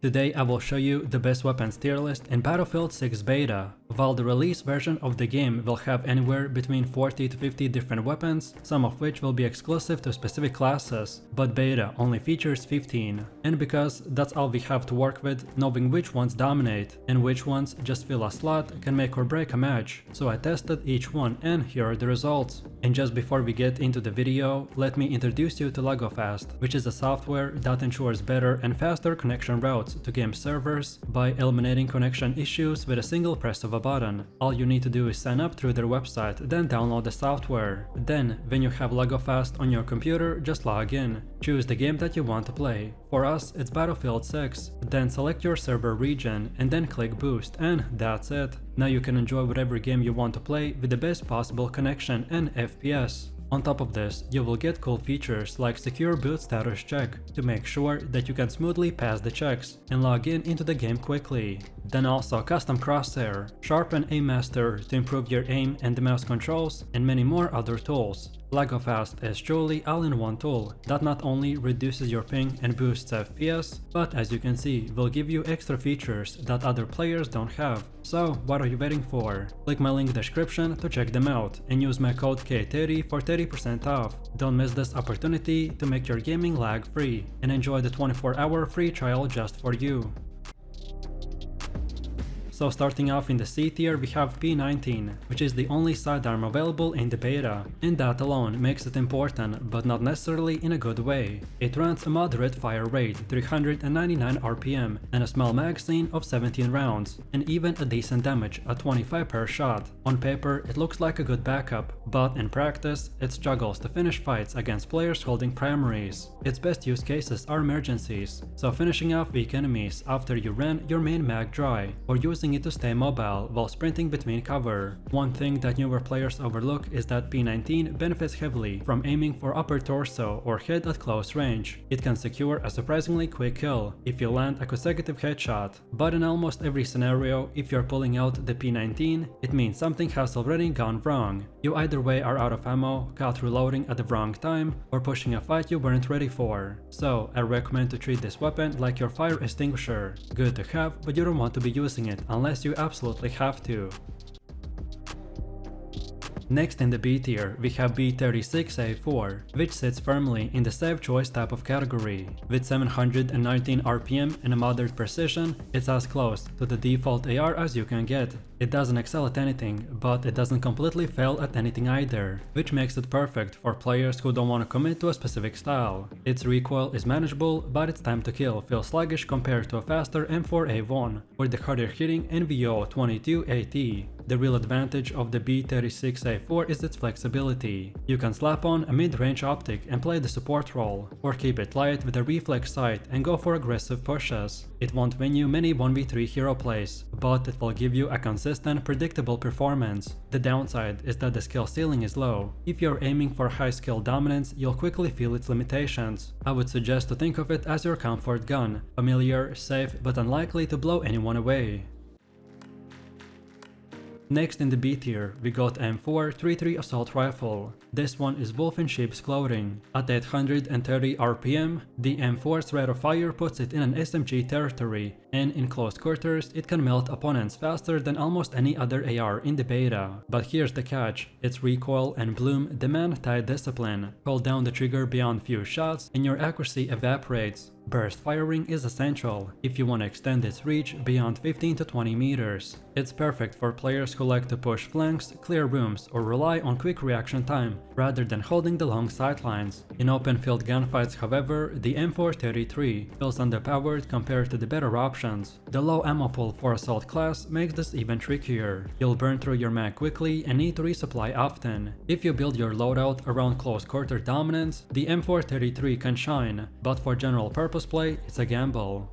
Today I will show you the best weapons tier list in Battlefield 6 Beta. While the release version of the game will have anywhere between 40 to 50 different weapons, some of which will be exclusive to specific classes, but Beta only features 15. And because that's all we have to work with, knowing which ones dominate and which ones just fill a slot can make or break a match. So I tested each one and here are the results. And just before we get into the video, let me introduce you to LegoFast, which is a software that ensures better and faster connection routes to game servers by eliminating connection issues with a single press of a button. All you need to do is sign up through their website, then download the software. Then, when you have LegoFast on your computer, just log in. Choose the game that you want to play. For us, it's Battlefield 6. Then select your server region and then click boost, and that's it. Now you can enjoy whatever game you want to play with the best possible connection and FPS. On top of this, you will get cool features like secure boot status check to make sure that you can smoothly pass the checks and log in into the game quickly. Then also custom crosshair, sharpen aim master to improve your aim and the mouse controls, and many more other tools. LegoFast is truly all-in-one tool that not only reduces your ping and boosts FPS, but as you can see, will give you extra features that other players don't have. So what are you waiting for? Click my link description to check them out and use my code K30 for 30% off. Don't miss this opportunity to make your gaming lag free and enjoy the 24-hour free trial just for you. So starting off in the C tier we have P19, which is the only sidearm available in the beta, and that alone makes it important, but not necessarily in a good way. It runs a moderate fire rate, 399 RPM, and a small magazine of 17 rounds, and even a decent damage at 25 per shot. On paper it looks like a good backup, but in practice it struggles to finish fights against players holding primaries. Its best use cases are emergencies, so finishing off weak enemies after you ran your main mag dry, or using it to stay mobile while sprinting between cover. One thing that newer players overlook is that P19 benefits heavily from aiming for upper torso or head at close range. It can secure a surprisingly quick kill if you land a consecutive headshot, but in almost every scenario, if you're pulling out the P19, it means something has already gone wrong. You either way are out of ammo, caught reloading at the wrong time, or pushing a fight you weren't ready for. So I recommend to treat this weapon like your fire extinguisher. Good to have, but you don't want to be using it unless you absolutely have to. Next in the B tier, we have B36A4, which sits firmly in the safe choice type of category. With 719 RPM and a moderate precision, it's as close to the default AR as you can get. It doesn't excel at anything, but it doesn't completely fail at anything either, which makes it perfect for players who don't want to commit to a specific style. Its recoil is manageable, but its time to kill feels sluggish compared to a faster M4A1 or the harder hitting NVO22 AT. The real advantage of the B36A4 is its flexibility. You can slap on a mid-range optic and play the support role, or keep it light with a reflex sight and go for aggressive pushes. It won't win you many 1v3 hero plays, but it will give you a consistent, predictable performance. The downside is that the skill ceiling is low. If you're aiming for high skill dominance, you'll quickly feel its limitations. I would suggest to think of it as your comfort gun, familiar, safe, but unlikely to blow anyone away. Next in the B tier, we got M4A1 Assault Rifle. This one is wolf in sheep's clothing. At 830 RPM, the M4's rate of fire puts it in an SMG territory, and in close quarters it can melt opponents faster than almost any other AR in the beta. But here's the catch, its recoil and bloom demand tight discipline. Hold down the trigger beyond few shots and your accuracy evaporates. Burst firing is essential if you want to extend its reach beyond 15 to 20 meters. It's perfect for players who like to push flanks, clear rooms, or rely on quick reaction time rather than holding the long sidelines. In open field gunfights, however, the M433 feels underpowered compared to the better options. The low ammo pool for assault class makes this even trickier. You'll burn through your mag quickly and need to resupply often. If you build your loadout around close quarter dominance, the M433 can shine, but for general purpose play, it's a gamble.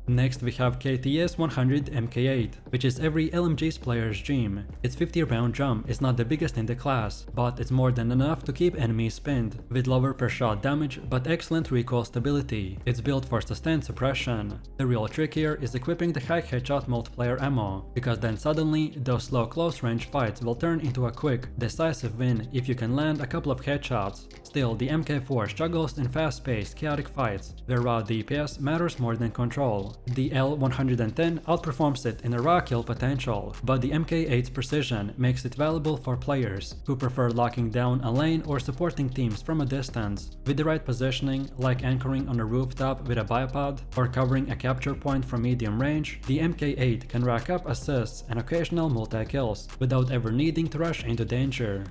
Next we have KTS-100 MK8, which is every LMG's player's dream. Its 50-round drum is not the biggest in the class, but it's more than enough to keep enemies spinned, with lower per shot damage but excellent recoil stability. It's built for sustained suppression. The real trick here is equipping the high headshot multiplayer ammo, because then suddenly those slow close range fights will turn into a quick, decisive win if you can land a couple of headshots. Still, the MK4 struggles in fast-paced, chaotic fights, where raw DPS matters more than control. The L110 outperforms it in a raw kill potential, but the MK8's precision makes it valuable for players who prefer locking down a lane or supporting teams from a distance. With the right positioning, like anchoring on a rooftop with a bipod or covering a capture point from medium range, the MK8 can rack up assists and occasional multi-kills without ever needing to rush into danger.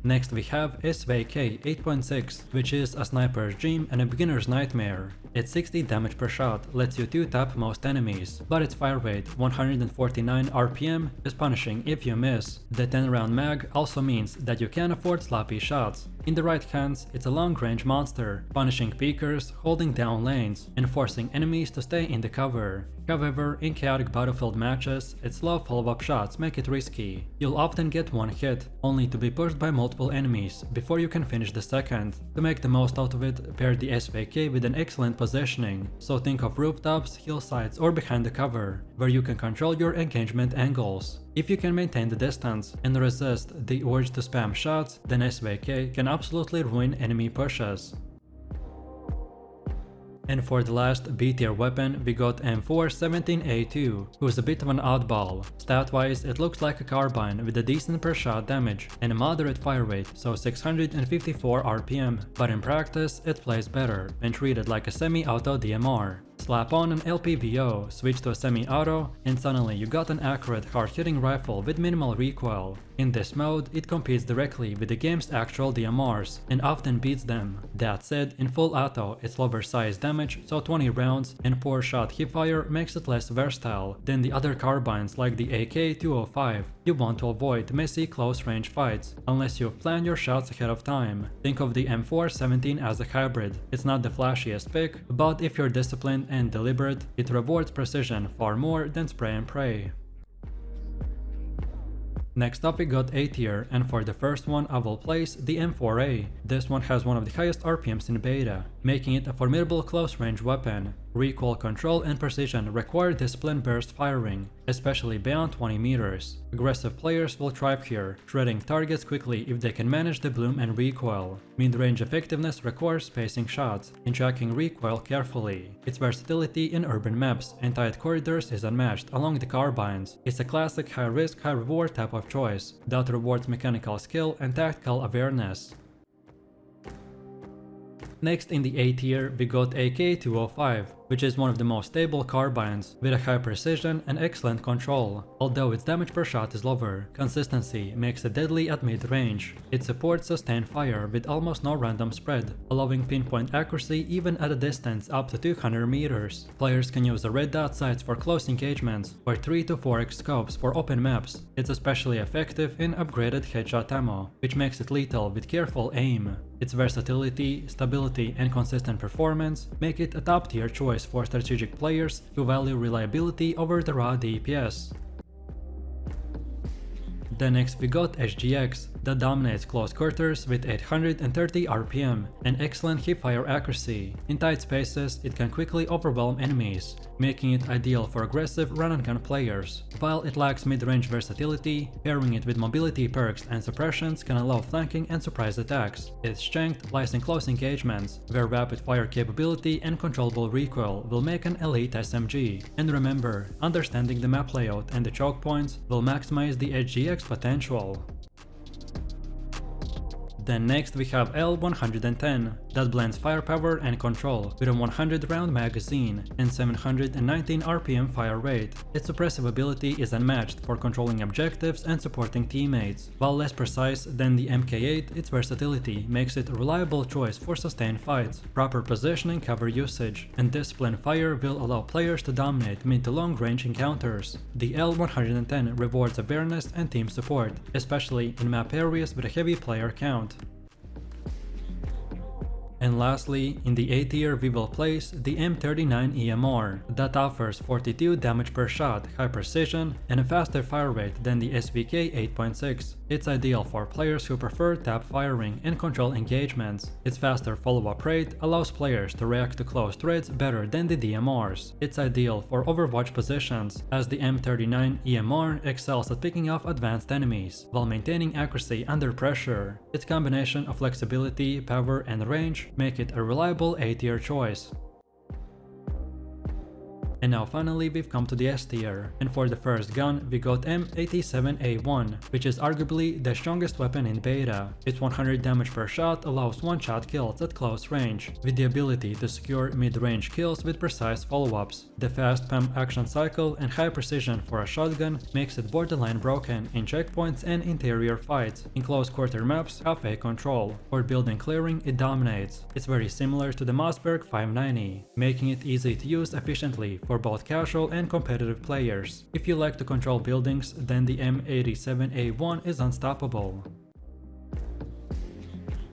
Next we have SVK 8.6, which is a sniper's dream and a beginner's nightmare. Its 60 damage per shot lets you 2-tap most enemies, but its fire rate, 149 RPM, is punishing if you miss. The 10-round mag also means that you can afford sloppy shots. In the right hands, it's a long-range monster, punishing peekers, holding down lanes, and forcing enemies to stay in the cover. However, in chaotic battlefield matches, its slow follow-up shots make it risky. You'll often get one hit, only to be pushed by multiple enemies before you can finish the second. To make the most out of it, pair the SVK with an excellent positioning, so think of rooftops, hillsides, or behind the cover, where you can control your engagement angles. If you can maintain the distance and resist the urge to spam shots, then SVK can absolutely ruin enemy pushes. And for the last B-tier weapon, we got M417 A2, who's a bit of an oddball. Stat-wise, it looks like a carbine with a decent per shot damage and a moderate fire rate, so 654 RPM, but in practice it plays better and treated like a semi-auto DMR. Slap on an LPVO, switch to a semi-auto, and suddenly you got an accurate hard-hitting rifle with minimal recoil. In this mode, it competes directly with the game's actual DMRs, and often beats them. That said, in full auto, it's lower size damage, so 20 rounds and poor shot hipfire makes it less versatile than the other carbines like the AK-205. You want to avoid messy close-range fights, unless you've planned your shots ahead of time. Think of the M417 as a hybrid. It's not the flashiest pick, but if you're disciplined and deliberate, it rewards precision far more than spray and pray. Next up we got A tier, and for the first one I will place the M4A. This one has one of the highest RPMs in beta, making it a formidable close-range weapon. Recoil control and precision require disciplined burst firing, especially beyond 20 meters. Aggressive players will thrive here, shredding targets quickly if they can manage the bloom and recoil. Mid-range effectiveness requires spacing shots and tracking recoil carefully. Its versatility in urban maps and tight corridors is unmatched along the carbines. It's a classic high-risk, high-reward type of choice that rewards mechanical skill and tactical awareness. Next in the A tier we got AK-205, which is one of the most stable carbines, with a high precision and excellent control. Although its damage per shot is lower, consistency makes it deadly at mid-range. It supports sustained fire with almost no random spread, allowing pinpoint accuracy even at a distance up to 200 meters. Players can use the red dot sights for close engagements, or 3 to 4x scopes for open maps. It's especially effective in upgraded headshot ammo, which makes it lethal with careful aim. Its versatility, stability, and consistent performance make it a top-tier choice for strategic players who value reliability over the raw DPS. Then next we got SGX, that dominates close quarters with 830 RPM and excellent hipfire accuracy. In tight spaces, it can quickly overwhelm enemies, making it ideal for aggressive run-and-gun players. While it lacks mid-range versatility, pairing it with mobility perks and suppressions can allow flanking and surprise attacks. Its strength lies in close engagements, where rapid fire capability and controllable recoil will make an elite SMG. And remember, understanding the map layout and the choke points will maximize the SGX potential. Then next we have L110, that blends firepower and control with a 100-round magazine and 719 RPM fire rate. Its suppressive ability is unmatched for controlling objectives and supporting teammates. While less precise than the MK8, its versatility makes it a reliable choice for sustained fights. Proper positioning, cover usage, and disciplined fire will allow players to dominate mid to long range encounters. The L110 rewards awareness and team support, especially in map areas with a heavy player count. And lastly, in the A tier we will place the M39 EMR that offers 42 damage per shot, high precision, and a faster fire rate than the SVK 8.6. It's ideal for players who prefer tap firing and control engagements. Its faster follow-up rate allows players to react to close threats better than the DMRs. It's ideal for Overwatch positions, as the M39 EMR excels at picking off advanced enemies while maintaining accuracy under pressure. Its combination of flexibility, power, and range make it a reliable A tier choice. And now finally we've come to the S tier, and for the first gun we got M87A1, which is arguably the strongest weapon in beta. Its 100 damage per shot allows one-shot kills at close range, with the ability to secure mid-range kills with precise follow-ups. The fast PAM action cycle and high precision for a shotgun makes it borderline broken in checkpoints and interior fights. In close quarter maps, have a control. For building clearing, it dominates. It's very similar to the Mossberg 590, making it easy to use efficiently for both casual and competitive players. If you like to control buildings, then the M87A1 is unstoppable.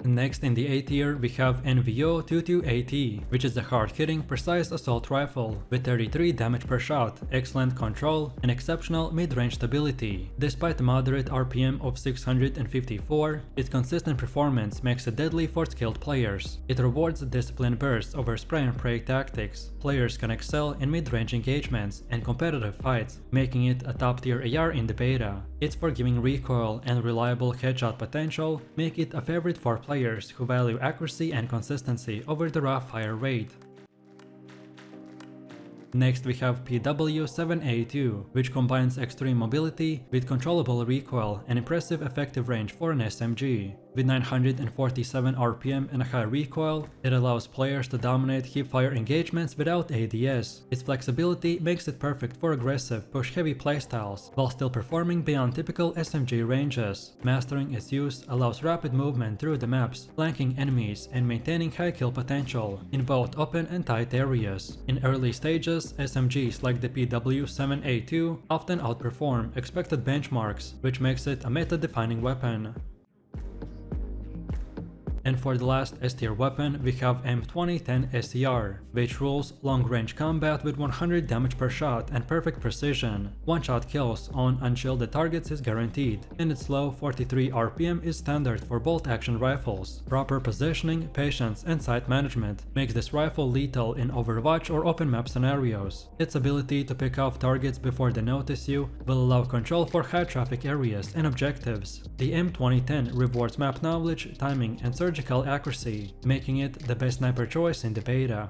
Next in the A tier we have NVO-22AT, which is a hard-hitting, precise assault rifle with 33 damage per shot, excellent control, and exceptional mid-range stability. Despite a moderate RPM of 654, its consistent performance makes it deadly for skilled players. It rewards disciplined bursts over spray and pray tactics. Players can excel in mid-range engagements and competitive fights, making it a top-tier AR in the beta. Its forgiving recoil and reliable headshot potential make it a favorite for players who value accuracy and consistency over the raw fire rate. Next we have PW7A2, which combines extreme mobility with controllable recoil and impressive effective range for an SMG. With 947 RPM and a high recoil, it allows players to dominate hipfire engagements without ADS. Its flexibility makes it perfect for aggressive, push-heavy playstyles, while still performing beyond typical SMG ranges. Mastering its use allows rapid movement through the maps, flanking enemies, and maintaining high kill potential in both open and tight areas. In early stages, SMGs like the PW7A2 often outperform expected benchmarks, which makes it a meta-defining weapon. And for the last S-tier weapon, we have M2010 ESR, which rules long-range combat with 100 damage per shot and perfect precision. One-shot kills on unshielded targets is guaranteed, and its low 43 RPM is standard for bolt-action rifles. Proper positioning, patience, and sight management makes this rifle lethal in Overwatch or open map scenarios. Its ability to pick off targets before they notice you will allow control for high-traffic areas and objectives. The M2010 rewards map knowledge, timing, and surgical accuracy, making it the best sniper choice in the beta.